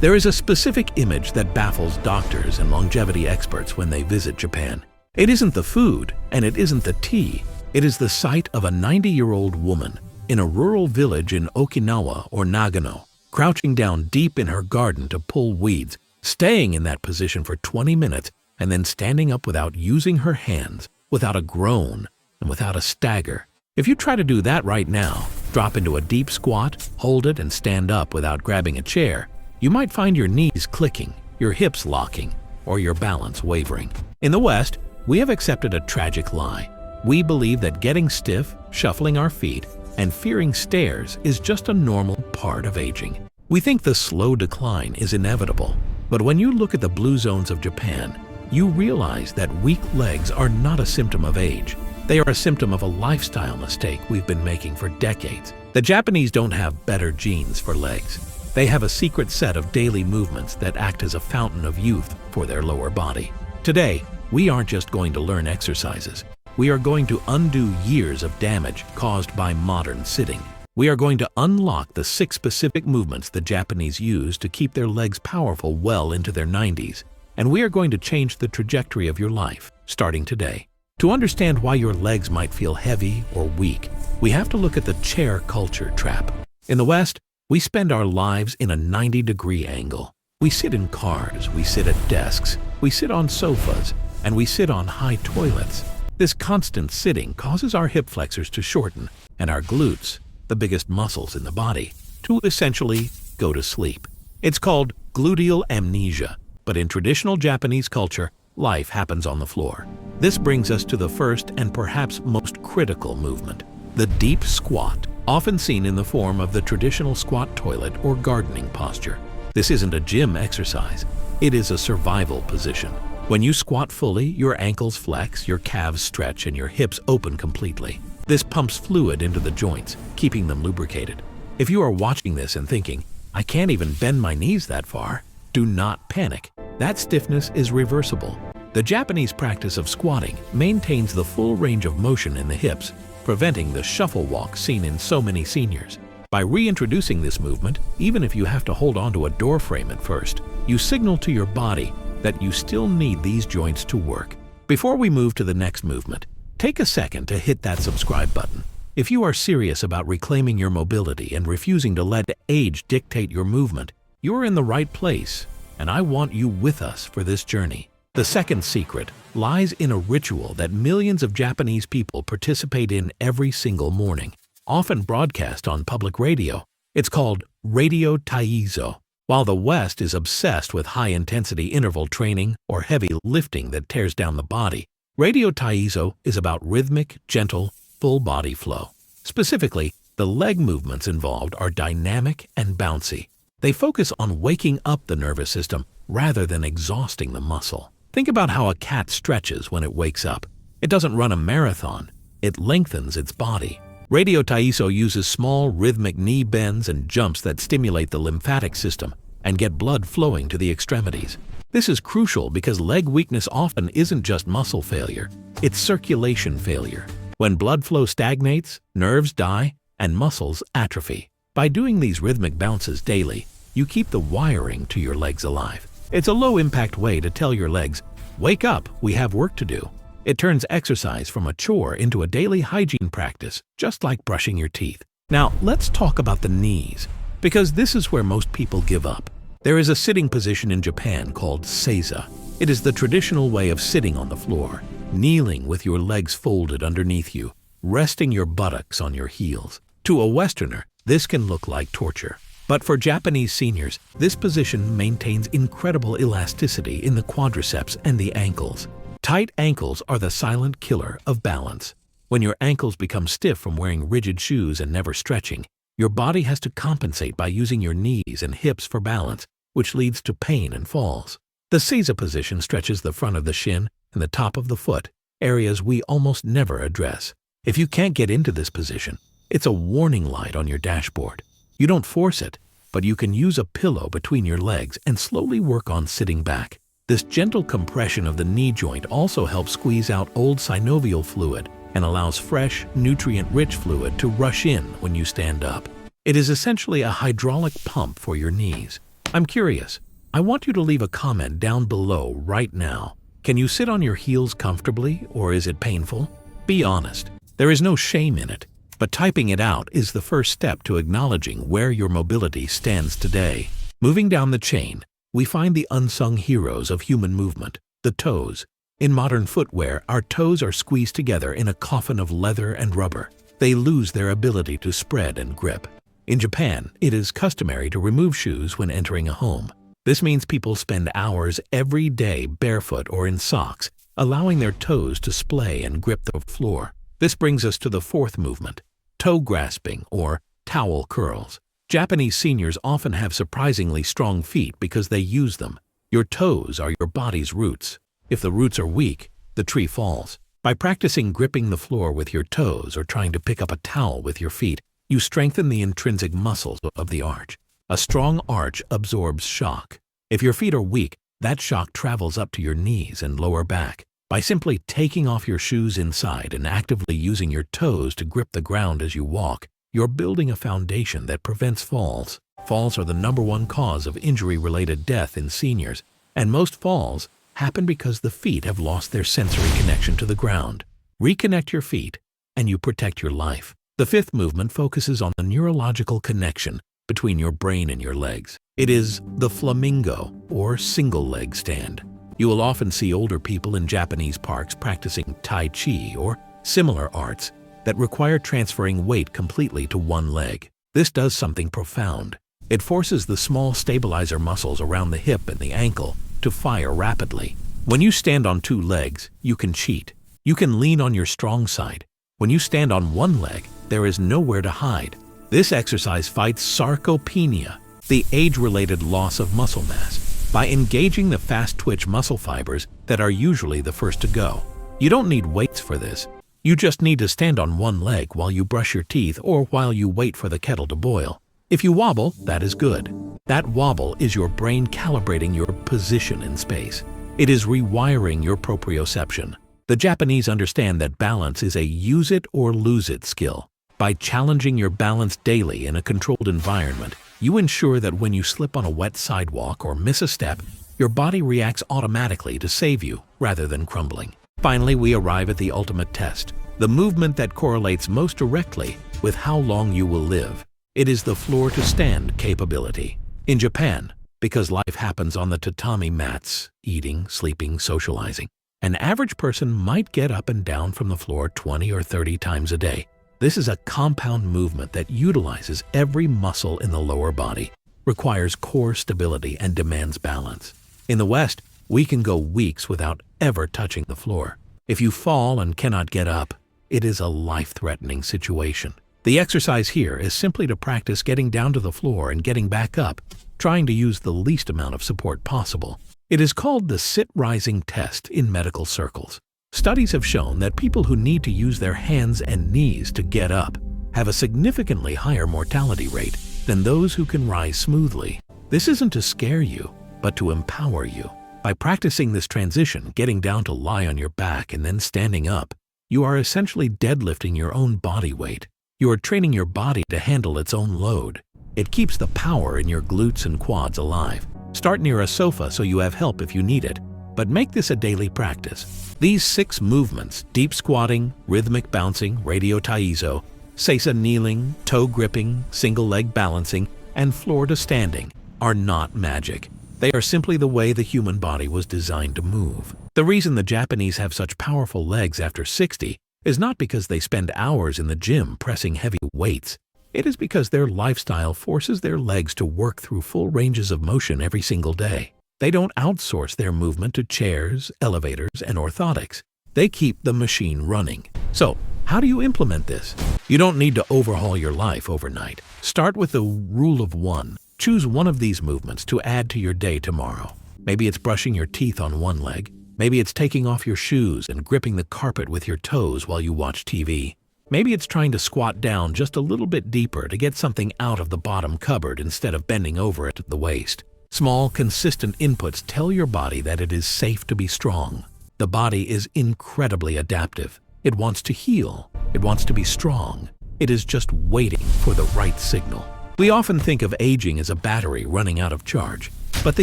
There is a specific image that baffles doctors and longevity experts when they visit Japan. It isn't the food, and it isn't the tea. It is the sight of a 90-year-old woman in a rural village in Okinawa or Nagano, crouching down deep in her garden to pull weeds, staying in that position for 20 minutes, and then standing up without using her hands, without a groan, and without a stagger. If you try to do that right now, drop into a deep squat, hold it, and stand up without grabbing a chair, you might find your knees clicking, your hips locking, or your balance wavering. In the West, we have accepted a tragic lie. We believe that getting stiff, shuffling our feet, and fearing stairs is just a normal part of aging. We think the slow decline is inevitable, but when you look at the blue zones of Japan, you realize that weak legs are not a symptom of age. They are a symptom of a lifestyle mistake we've been making for decades. The Japanese don't have better genes for legs. They have a secret set of daily movements that act as a fountain of youth for their lower body. Today, we aren't just going to learn exercises. We are going to undo years of damage caused by modern sitting. We are going to unlock the 6 specific movements the Japanese use to keep their legs powerful well into their 90s. And we are going to change the trajectory of your life, starting today. To understand why your legs might feel heavy or weak, we have to look at the chair culture trap. In the West, we spend our lives in a 90-degree angle. We sit in cars, we sit at desks, we sit on sofas, and we sit on high toilets. This constant sitting causes our hip flexors to shorten and our glutes, the biggest muscles in the body, to essentially go to sleep. It's called gluteal amnesia, but in traditional Japanese culture, life happens on the floor. This brings us to the first and perhaps most critical movement, the deep squat, often seen in the form of the traditional squat toilet or gardening posture. This isn't a gym exercise, it is a survival position. When you squat fully, your ankles flex, your calves stretch, and your hips open completely. This pumps fluid into the joints, keeping them lubricated. If you are watching this and thinking, I can't even bend my knees that far, do not panic. That stiffness is reversible. The Japanese practice of squatting maintains the full range of motion in the hips, preventing the shuffle walk seen in so many seniors. By reintroducing this movement, even if you have to hold onto a door frame at first, you signal to your body that you still need these joints to work. Before we move to the next movement, take a second to hit that subscribe button. If you are serious about reclaiming your mobility and refusing to let age dictate your movement, you're in the right place, and I want you with us for this journey. The second secret lies in a ritual that millions of Japanese people participate in every single morning, often broadcast on public radio. It's called radio taizo. While the West is obsessed with high-intensity interval training or heavy lifting that tears down the body, radio taizo is about rhythmic, gentle, full-body flow. Specifically, the leg movements involved are dynamic and bouncy. They focus on waking up the nervous system rather than exhausting the muscle. Think about how a cat stretches when it wakes up. It doesn't run a marathon, it lengthens its body. Radio taizo uses small rhythmic knee bends and jumps that stimulate the lymphatic system and get blood flowing to the extremities. This is crucial because leg weakness often isn't just muscle failure, it's circulation failure. When blood flow stagnates, nerves die, and muscles atrophy. By doing these rhythmic bounces daily, you keep the wiring to your legs alive. It's a low-impact way to tell your legs, wake up, we have work to do. It turns exercise from a chore into a daily hygiene practice, just like brushing your teeth. Now, let's talk about the knees, because this is where most people give up. There is a sitting position in Japan called seiza. It is the traditional way of sitting on the floor, kneeling with your legs folded underneath you, resting your buttocks on your heels. To a Westerner, this can look like torture. But for Japanese seniors, this position maintains incredible elasticity in the quadriceps and the ankles. Tight ankles are the silent killer of balance. When your ankles become stiff from wearing rigid shoes and never stretching, your body has to compensate by using your knees and hips for balance, which leads to pain and falls. The seiza position stretches the front of the shin and the top of the foot, areas we almost never address. If you can't get into this position, it's a warning light on your dashboard. You don't force it, but you can use a pillow between your legs and slowly work on sitting back. This gentle compression of the knee joint also helps squeeze out old synovial fluid and allows fresh, nutrient-rich fluid to rush in when you stand up. It is essentially a hydraulic pump for your knees. I'm curious. I want you to leave a comment down below right now. Can you sit on your heels comfortably, or is it painful? Be honest. There is no shame in it, but typing it out is the first step to acknowledging where your mobility stands today. Moving down the chain, we find the unsung heroes of human movement, the toes. In modern footwear, our toes are squeezed together in a coffin of leather and rubber. They lose their ability to spread and grip. In Japan, it is customary to remove shoes when entering a home. This means people spend hours every day barefoot or in socks, allowing their toes to splay and grip the floor. This brings us to the fourth movement, toe grasping or towel curls. Japanese seniors often have surprisingly strong feet because they use them. Your toes are your body's roots. If the roots are weak, the tree falls. By practicing gripping the floor with your toes or trying to pick up a towel with your feet, you strengthen the intrinsic muscles of the arch. A strong arch absorbs shock. If your feet are weak, that shock travels up to your knees and lower back. By simply taking off your shoes inside and actively using your toes to grip the ground as you walk, you're building a foundation that prevents falls. Falls are the #1 cause of injury-related death in seniors, and most falls happen because the feet have lost their sensory connection to the ground. Reconnect your feet, and you protect your life. The fifth movement focuses on the neurological connection between your brain and your legs. It is the flamingo, or single leg stand. You will often see older people in Japanese parks practicing Tai Chi or similar arts that require transferring weight completely to one leg. This does something profound. It forces the small stabilizer muscles around the hip and the ankle to fire rapidly. When you stand on two legs, you can cheat. You can lean on your strong side. When you stand on one leg, there is nowhere to hide. This exercise fights sarcopenia, the age-related loss of muscle mass, by engaging the fast-twitch muscle fibers that are usually the first to go. You don't need weights for this. You just need to stand on one leg while you brush your teeth or while you wait for the kettle to boil. If you wobble, that is good. That wobble is your brain calibrating your position in space. It is rewiring your proprioception. The Japanese understand that balance is a use it or lose it skill. By challenging your balance daily in a controlled environment, you ensure that when you slip on a wet sidewalk or miss a step, your body reacts automatically to save you rather than crumbling. Finally, we arrive at the ultimate test, the movement that correlates most directly with how long you will live. It is the floor-to-stand capability. In Japan, because life happens on the tatami mats, eating, sleeping, socializing, an average person might get up and down from the floor 20 or 30 times a day. This is a compound movement that utilizes every muscle in the lower body, requires core stability, and demands balance. In the West, we can go weeks without ever touching the floor. If you fall and cannot get up, it is a life-threatening situation. The exercise here is simply to practice getting down to the floor and getting back up, trying to use the least amount of support possible. It is called the sit-rising test in medical circles. Studies have shown that people who need to use their hands and knees to get up have a significantly higher mortality rate than those who can rise smoothly. This isn't to scare you, but to empower you. By practicing this transition, getting down to lie on your back and then standing up, you are essentially deadlifting your own body weight. You are training your body to handle its own load. It keeps the power in your glutes and quads alive. Start near a sofa so you have help if you need it, but make this a daily practice. These 6 movements, deep squatting, rhythmic bouncing, radio taizo, seisa kneeling, toe gripping, single leg balancing, and floor to standing, are not magic. They are simply the way the human body was designed to move. The reason the Japanese have such powerful legs after 60 is not because they spend hours in the gym pressing heavy weights. It is because their lifestyle forces their legs to work through full ranges of motion every single day. They don't outsource their movement to chairs, elevators, and orthotics. They keep the machine running. So, how do you implement this? You don't need to overhaul your life overnight. Start with the rule of 1. Choose one of these movements to add to your day tomorrow. Maybe it's brushing your teeth on one leg. Maybe it's taking off your shoes and gripping the carpet with your toes while you watch TV. Maybe it's trying to squat down just a little bit deeper to get something out of the bottom cupboard instead of bending over it at the waist. Small, consistent inputs tell your body that it is safe to be strong. The body is incredibly adaptive. It wants to heal. It wants to be strong. It is just waiting for the right signal. We often think of aging as a battery running out of charge, but the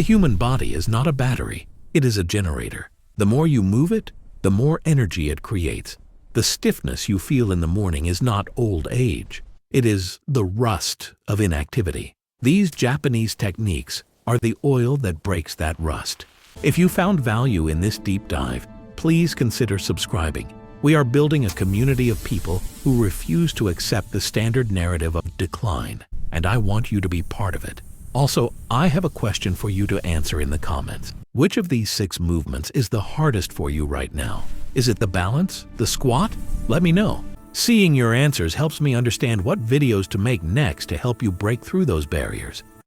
human body is not a battery, it is a generator. The more you move it, the more energy it creates. The stiffness you feel in the morning is not old age, it is the rust of inactivity. These Japanese techniques are the oil that breaks that rust. If you found value in this deep dive, please consider subscribing. We are building a community of people who refuse to accept the standard narrative of decline, and I want you to be part of it. Also, I have a question for you to answer in the comments. Which of these 6 movements is the hardest for you right now? Is it the balance? The squat? Let me know. Seeing your answers helps me understand what videos to make next to help you break through those barriers.